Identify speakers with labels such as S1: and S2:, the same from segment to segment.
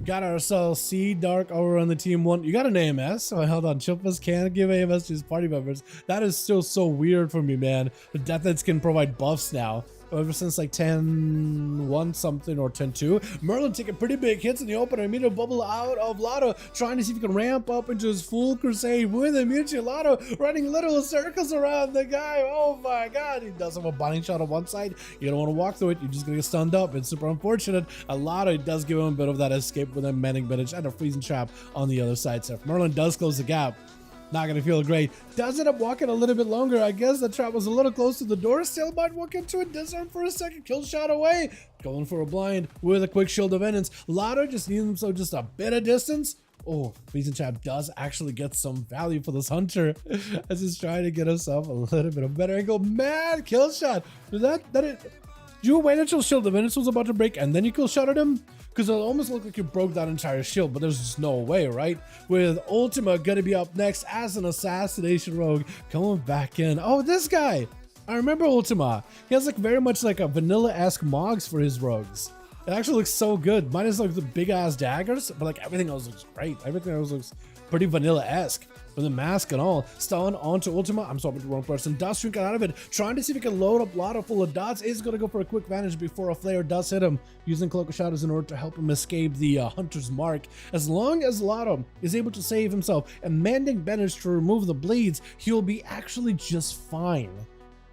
S1: got ourselves Sea Dark over on the team one. You got an AMS? So hold on. Chilpas can give AMS to his party members. That is still so weird for me, man. The Death Knights can provide buffs now. Ever since like 10-1 something or 10-2. Merlin taking pretty big hits in the opener. Immediate bubble out of Lotto, trying to see if he can ramp up into his full crusade with Immediate. Lotto running little circles around the guy. Oh my god. He does have a binding shot on one side. You don't want to walk through it. You're just going to get stunned up. It's super unfortunate. Lotto does give him a bit of that escape with a Manic Bandage and a freezing trap on the other side. So if Merlin does close the gap, not gonna feel great. Does end up walking a little bit longer. I guess the trap was a little close to the door. Still might walk into it. Disarm for a second. Kill shot away. Going for a blind with a quick shield of enemies. Lotto just needs himself just a bit of distance. Oh, freezing trap does actually get some value for this hunter as he's trying to get himself a little bit of better angle. Mad kill shot. Did you wait until shield of enemies was about to break and then you kill shot at him? Because it almost looked like you broke that entire shield, but there's just no way, right? With Ultima gonna be up next as an assassination rogue coming back in. Oh, this guy! I remember Ultima. He has like very much like a vanilla-esque mogs for his rogues. It actually looks so good. Minus like the big ass daggers, but like everything else looks great. Everything else looks pretty vanilla-esque. With the mask and all. Stun onto Ultima. I'm swapping to the wrong person. Does shrink out of it. Trying to see if he can load up Lotto full of dots. Is going to go for a quick vantage before a flare does hit him. Using Cloak of Shadows in order to help him escape the Hunter's Mark. As long as Lotto is able to save himself and Mending Bandage to remove the bleeds, he'll be actually just fine.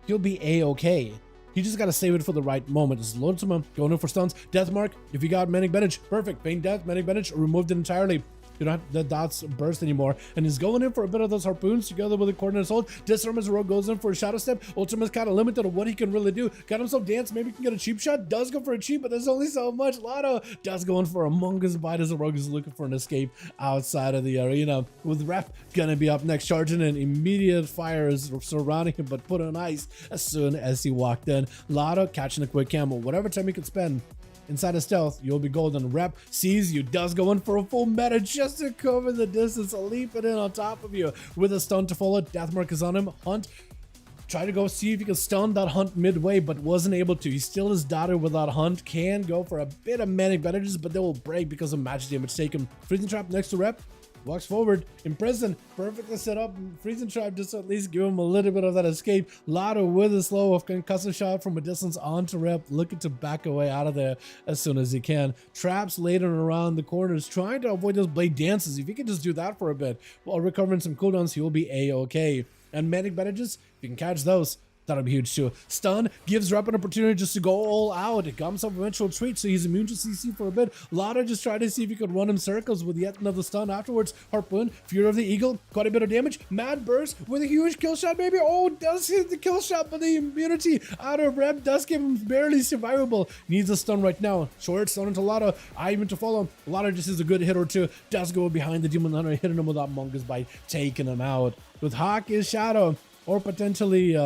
S1: He'll be a-okay. You just gotta save it for the right moment. This is Ultima going in for stuns. Death Mark. If you got Manic Bandage, perfect. Feign Death, Manic Bandage, removed it entirely. You don't have the dots burst anymore. And he's going in for a bit of those harpoons together with a coordinate assault. Disarm as a rogue goes in for a shadow step. Ultima's kind of limited on what he can really do. Got himself dance. Maybe he can get a cheap shot. Does go for a cheap, but there's only so much. Lotto does go in for a Among Us bite as a rogue is looking for an escape outside of the arena. With Rep gonna be up next, charging in. Immediate fire is surrounding him, but put on ice as soon as he walked in. Lotto catching a quick camel. Whatever time he can spend inside of stealth, you'll be golden. Rep sees you, does go in for a full meta just to cover the distance, leaping in on top of you with a stun to follow. Deathmark is on him. Hunt try to go see if he can stun that Hunt midway, but wasn't able to. He still is dotted without Hunt. Can go for a bit of Manic Bandages, but they will break because of magic damage taken. Freezing Trap next to Rep. Walks forward, imprisoned, perfectly set up. Freezing Trap just to at least give him a little bit of that escape. Lotto with a slow of concussive shot from a distance onto Rep, looking to back away out of there as soon as he can. Traps later around the corners, trying to avoid those blade dances. If he can just do that for a bit while recovering some cooldowns, he will be a-okay. And Manic Bandages, if you can catch those, that'll be huge too. Stun gives Rep an opportunity just to go all out. It got himself eventual treat, so he's immune to CC for a bit. Lotto just tried to see if he could run in circles with yet another stun afterwards. Harpoon, Fury of the Eagle, quite a bit of damage. Mad Burst with a huge kill shot, maybe. Oh, does hit the kill shot, but the immunity out of Rep does give him barely survivable. Needs a stun right now. Short stun into Lotto. Even to follow. Lotto just is a good hit or two. Does go behind the Demon Hunter, hitting him with that Mongoose Bite, taking him out. With Hawk is Shadow, or potentially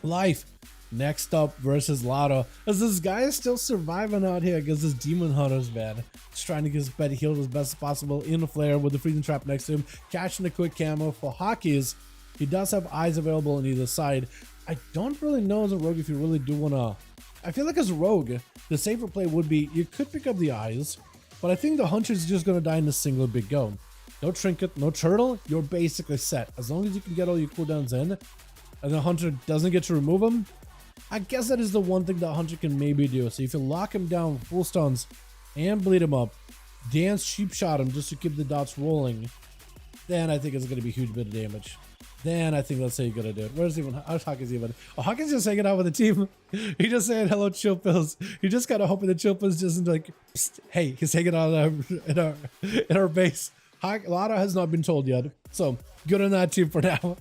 S1: Life next up versus Lotto, as this guy is still surviving out here against this Demon Hunters, man. Just trying to get his bed healed as best as possible in the flare with the freezing trap next to him, catching a quick camo for Hawkies. He does have eyes available on either side. I don't really know as a rogue if you really do want to. I feel like as a rogue, the safer play would be you could pick up the eyes, but I think the Hunter is just going to die in a single big go. No trinket, no turtle, you're basically set. As long as you can get all your cooldowns in, and the Hunter doesn't get to remove him, I guess that is the one thing that Hunter can maybe do. So if you lock him down, full stuns, and bleed him up, dance cheap shot him just to keep the dots rolling, then I think it's going to be a huge bit of damage. Then I think that's how you're going to do it. Where's even, how's Hawkins even? Oh, Hawkins just hanging out with the team. He just saying hello, Chill Pills. He just kind of hoping the Chill Pills just like, psst, hey, he's hanging out in our base. Lotto has not been told yet, so good on that team for now.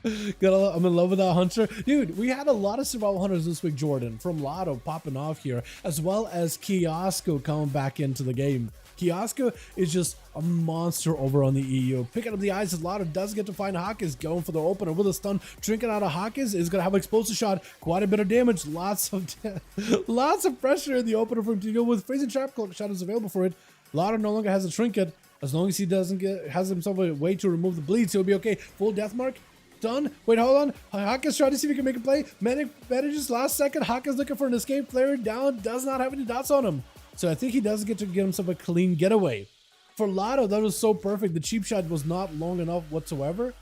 S1: I'm in love with that Hunter. Dude, we had a lot of survival hunters this week, Jordan, from Lotto popping off here, as well as Kiosko coming back into the game. Kiosko is just a monster over on the EU. Picking up the eyes as Lotto does get to find Hawkins, going for the opener with a stun. Drinking out of Hawkins is going to have an explosive shot. Quite a bit of damage. Lots of pressure in the opener for him to deal with. Freezing Trap Cloak shot is available for it. Lotto no longer has a trinket. As long as he has himself a way to remove the bleeds, he'll be okay. Full death mark. Done. Wait, hold on. Hawkins trying to see if he can make a play. Manic Bandages last second. Hawkins looking for an escape. Player down. Does not have any dots on him. So I think he does get himself a clean getaway. For Lotto, that was so perfect. The cheap shot was not long enough whatsoever.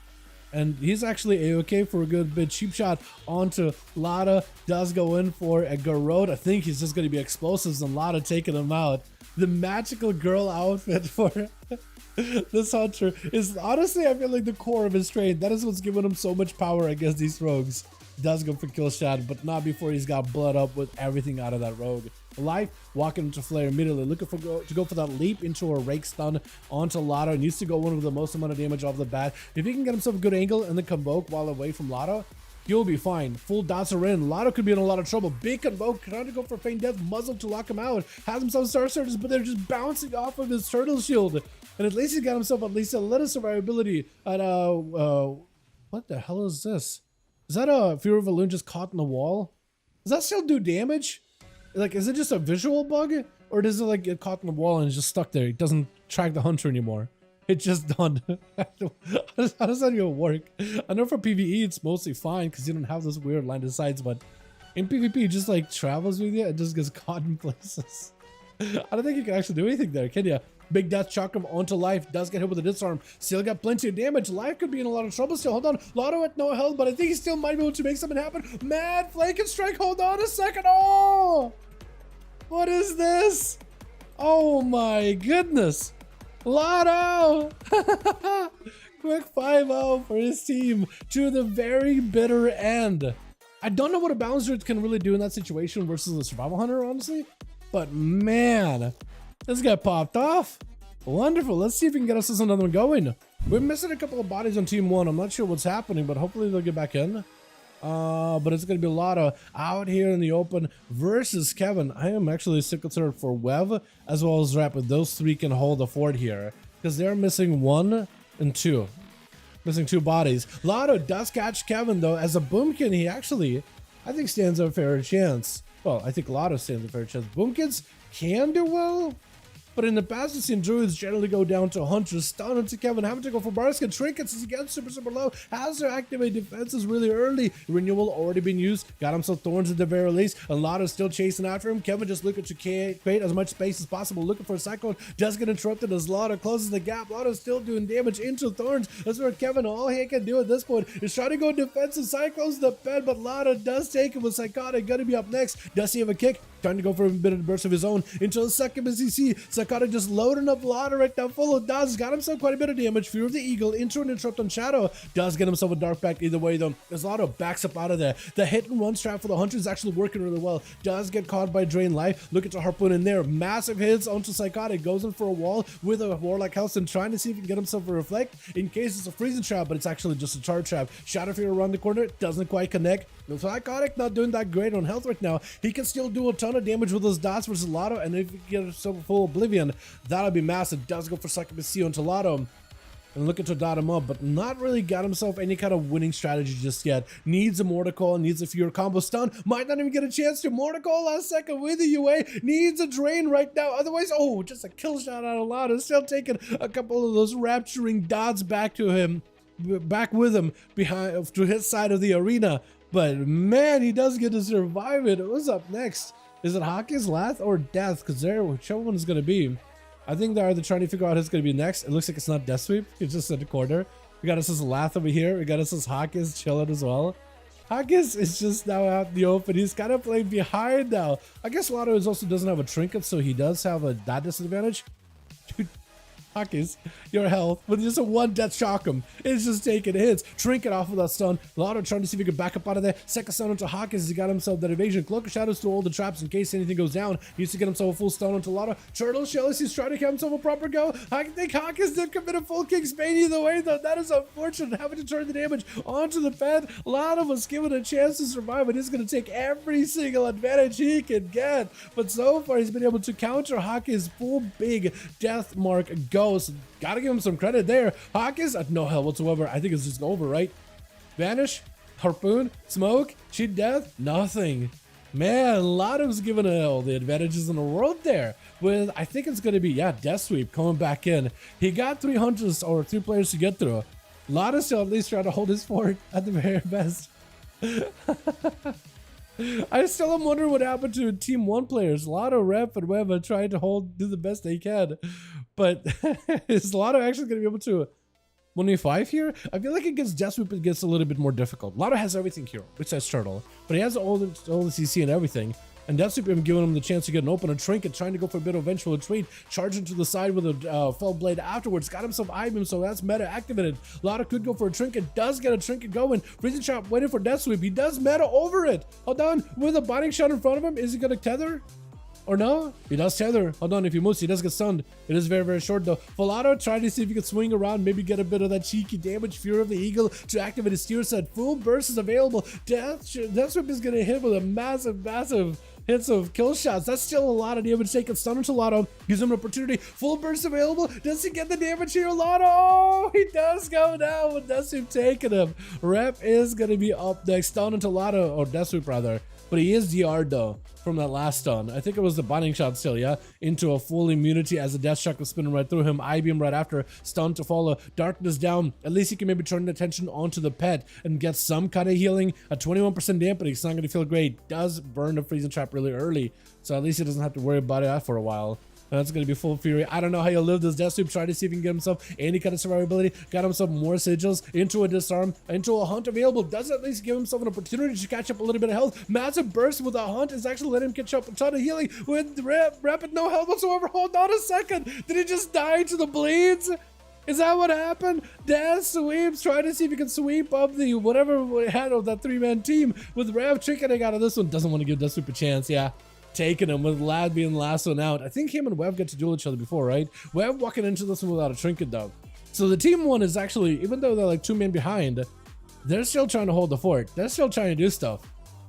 S1: And he's actually a-okay for a good bit. Cheap shot onto Lada. Does go in for a Garrote. I think he's just going to be explosives and Lada taking him out. The magical girl outfit for this hunter is honestly, I feel like the core of his trade. That is what's giving him so much power against these rogues. Does go for kill shot, but not before he's got blood up with everything out of that rogue. Life walking into flare immediately, looking for to go for that leap into a rake stun onto Lotto. Needs to go one of the most amount of damage off the bat. If he can get himself a good angle and then convoke while away from Lotto, he'll be fine. Full dots are in. Lotto could be in a lot of trouble. Big convoke, trying to go for feign death, muzzle to lock him out. Has himself star surges, but they're just bouncing off of his turtle shield. And at least he got himself at least a little survivability. At what the hell is this? Is that a Fear of a Loon just caught in the wall? Does that still do damage? Like, is it just a visual bug? Or does it like get caught in the wall and it's just stuck there? It doesn't track the hunter anymore. It's just done. How does that even work? I know for PvE it's mostly fine because you don't have this weird line of sights, but in PvP it just like travels with you and just gets caught in places. I don't think you can actually do anything there, can you? Big death shock him onto Life. Does get hit with a disarm. Still got plenty of damage. Life could be in a lot of trouble still. Hold on. Lotto at no health, but I think he still might be able to make something happen. Mad Flake and Strike. Hold on a second. Oh! What is this? Oh my goodness. Lotto! Quick 5-0 for his team to the very bitter end. I don't know what a Bouncer can really do in that situation versus a Survival Hunter, honestly. But man, this guy popped off. Wonderful. Let's see if we can get us another one going. We're missing a couple of bodies on team 1. I'm not sure what's happening, but hopefully they'll get back in. But it's going to be a lot of out here in the open versus Kevin. I am actually still considered for Wev as well as Rapid. Those three can hold the fort here because they're missing 1 and 2. Missing 2 bodies. Lotto does catch Kevin though. As a Boomkin, he actually, I think, stands a fair chance. Well, I think Lotto stands a fair chance. Boomkins can do well, but in the past, we've seen Druids generally go down to Hunters, stun into Kevin, having to go for Barskin. Trinkets is again super low. Has to activate defenses really early. Renewal already been used. Got himself Thorns at the very least. A lot is still chasing after him. Kevin just looking to create as much space as possible, looking for a Cyclone. Does get interrupted as Lotto closes the gap. Lotto's still doing damage into Thorns. That's where Kevin, all he can do at this point is try to go defensive. Cyclones the bed, but Lotto does take him with Psychotic. Gonna be up next. Does he have a kick? Trying to go for a bit of burst of his own into the second BCC. Psychotic just loading up Lotto right now. Full of dots. Got himself quite a bit of damage. Fear of the Eagle into an interrupt on Shadow. Does get himself a dark back either way though. As Lotto backs up out of there. The hit and run strat for the Hunter is actually working really well. Does get caught by Drain Life. Looking to harpoon in there. Massive hits onto Psychotic. Goes in for a wall with a Warlock Helston, trying to see if he can get himself a reflect in case it's a freezing trap, but it's actually just a charge trap. Shadow Fear around the corner. Doesn't quite connect. The Psychotic not doing that great on health right now. He can still do a ton of damage with those dots versus Lotto, and if he can get himself a full Oblivion, that'll be massive. Does go for Succubus onto Lotto and looking to dot him up, but not really got himself any kind of winning strategy just yet. Needs a Mortal, needs a Fear combo stun, might not even get a chance to. Mortal last second with the UA, needs a drain right now, otherwise, oh, just a kill shot out of Lotto. Still taking a couple of those rapturing dots back to him, back with him behind to his side of the arena. But man, he does get to survive it. What's up next? Is it Hockey's last or death? Because there, whichever one is going to be. I think they're either trying to figure out who's going to be next. It looks like it's not Death Sweep. It's just in the corner. We got us as Lath over here. We got us as Hockey's chilling as well. Hockey's is just now out in the open. He's kind of playing behind now. I guess Lotto also doesn't have a trinket, so he does have that disadvantage. Dude, Hawkins, your health with just a 1 death shock him. It's just taking hits. Trinket off of that stun. Lotto trying to see if he can back up out of there. Second stun onto Hawkins. He got himself that evasion. Cloak of Shadows to all the traps in case anything goes down. He needs to get himself a full stun onto Lotto. Turtle Shellis, he's trying to get himself a proper go. I think Hawkins did commit a full King's Bane either way, though. That is unfortunate. Having to turn the damage onto the pad. Lotto was given a chance to survive, and he's going to take every single advantage he can get. But so far, he's been able to counter Hawkins' full big death mark ghost. Gotta give him some credit there. Hawkins at no hell whatsoever. I think it's just over, right? Vanish, harpoon, smoke, cheat death, nothing. Man, Lotto's given all the advantages in the world there. With, I think it's gonna be, yeah, Death Sweep coming back in. He got 3 hunters or 3 players to get through. Lotto still at least trying to hold his fort at the very best. I still am wondering what happened to Team 1 players. Lotto, Rep, and Web are trying to do the best they can. But is Lotto actually going to be able to 1v5 here? I feel like against Deathsweep it gets a little bit more difficult. Lotto has everything here, besides Turtle. But he has all the CC and everything. And Deathsweep even giving him the chance to get an open, a Trinket, trying to go for a bit of eventual trade, charging to the side with a Fell Blade afterwards, got himself I-beam, so that's meta activated. Lotto could go for a Trinket, does get a Trinket going. Freezing Trap waiting for Deathsweep, he does meta over it. Hold on, with a Binding Shot in front of him, is he gonna tether? Or no? He does tether. Hold on, if he moves, he does get stunned. It is very, very short though. Volato trying to see if he can swing around, maybe get a bit of that cheeky damage. Fear of the Eagle to activate his steer set. Full burst is available. Deathsweep is gonna hit with a massive hits of kill shots. That's still a lot of damage taken. Stun into Lotto. Gives him an opportunity. Full burst available. Does he get the damage here? Lotto! Oh, he does go down with Deathsweep taking him. Rep is going to be up next. Stun into Lotto, or Deathsweep rather. But he is DR'd though from that last stun. I think it was the Binding Shot still, yeah? Into a full immunity as the Death Shock was spinning right through him. I-beam right after. Stun to follow. Darkness down. At least he can maybe turn attention onto the pet and get some kind of healing. A 21% dampening. It's not going to feel great. Does burn the Freezing Trap really early. So at least he doesn't have to worry about it for a while. That's going to be full fury. I don't know how he'll live this Deathsweep. Try to see if he can get himself any kind of survivability. Got himself more sigils into a disarm, into a hunt available. Does at least give himself an opportunity to catch up a little bit of health. Massive burst with a hunt is actually letting him catch up a ton of healing with rapid no health whatsoever. Hold on a second. Did he just die to the bleeds? Is that what happened? Death sweeps, trying to see if he can sweep up the whatever had of that 3-man team with Rev tricketing out of this one. Doesn't want to give Deathsweep a chance, yeah. Taking him with Lad being the last one out. I think him and Web get to duel each other before, right? Web walking into this one without a Trinket though. So the team 1 is actually, even though they're like 2 men behind, they're still trying to hold the fort. They're still trying to do stuff.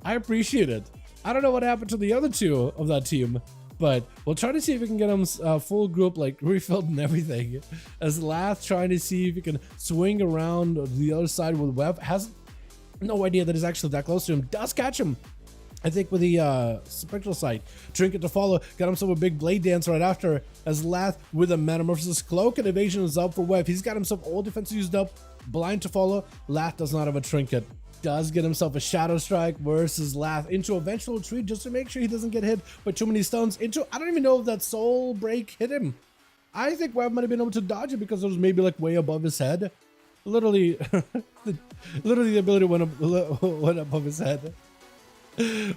S1: I appreciate it. I don't know what happened to the other 2 of that team, but we'll try to see if we can get them full group like refilled and everything. As Lath trying to see if he can swing around the other side with Web. Has no idea that he's actually that close to him. Does catch him. I think with the Spectral Sight. Trinket to follow. Got himself a big Blade Dance right after. As Lath with a Metamorphosis Cloak and Evasion is up for Web. He's got himself all defense used up. Blind to follow. Lath does not have a Trinket. Does get himself a Shadow Strike versus Lath into eventual retreat just to make sure he doesn't get hit by too many stuns. Into, I don't even know if that Soul Break hit him. I think Web might have been able to dodge it because it was maybe like way above his head. Literally, literally the ability went above his head.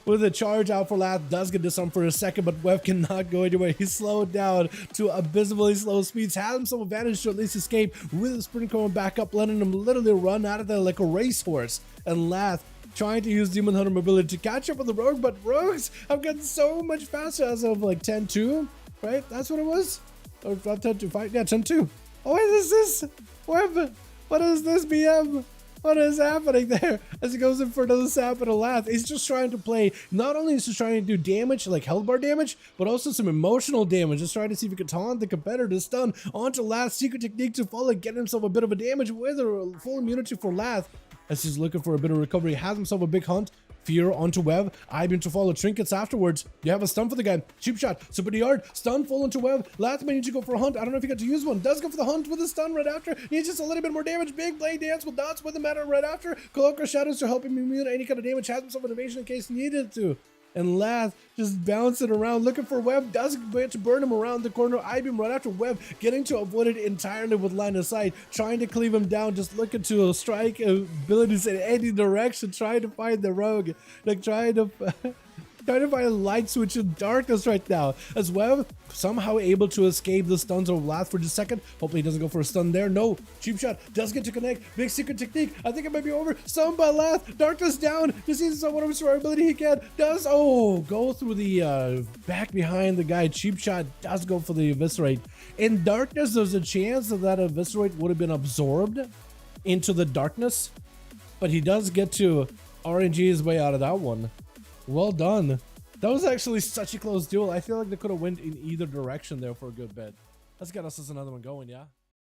S1: With a charge out for Lath, does get disarmed for a second, but Web cannot go anywhere. He's slowed down to abysmally slow speeds, has him some advantage to at least escape with the sprint coming back up, letting him literally run out of there like a racehorse. And Lath trying to use Demon Hunter mobility to catch up with the Rogue, but Rogues have gotten so much faster as of like 10-2, right? That's what it was? Or not 10-2, yeah, 10-2. Oh, what is this? Web, what is this, BM? What is happening there? As he goes in for another sap and a Lath, he's just trying to play, not only is he trying to do damage, like health bar damage, but also some emotional damage, just trying to see if he can taunt the competitor to stun onto Lath's secret technique to follow, get himself a bit of a damage with a full immunity for Lath. As he's looking for a bit of recovery, has himself a big hunt. Fear onto Web. I-beam to follow. Trinkets afterwards. You have a stun for the guy. Cheap shot. Super DR'd. Stun full into Web. Lath may need to go for a hunt. I don't know if he got to use one. Does go for the hunt with a stun right after. Needs just a little bit more damage. Big Blade Dance with dots with the matter right after. Cloak or Shadows to help him immune any kind of damage. Has himself an evasion in case needed to. And Lath just bouncing around looking for Web. Does get to burn him around the corner. I-beam right after Web, getting to avoid it entirely with line of sight, trying to cleave him down, just looking to strike abilities in any direction, trying to find the Rogue, like trying to find a light switch in darkness right now. As Web somehow able to escape the stuns of Lath for just a second. Hopefully he doesn't go for a stun there. No. Cheap shot. Does get to connect. Big secret technique. I think it might be over. Stun by Lath. Darkness down. Just uses whatever survivability he can. Does, go through the back behind the guy. Cheap shot. Does go for the Eviscerate. In darkness, there's a chance that Eviscerate would have been absorbed into the darkness. But he does get to RNG his way out of that one. Well done. That was actually such a close duel. I feel like they could have went in either direction there for a good bit. Let's get us another one going, yeah?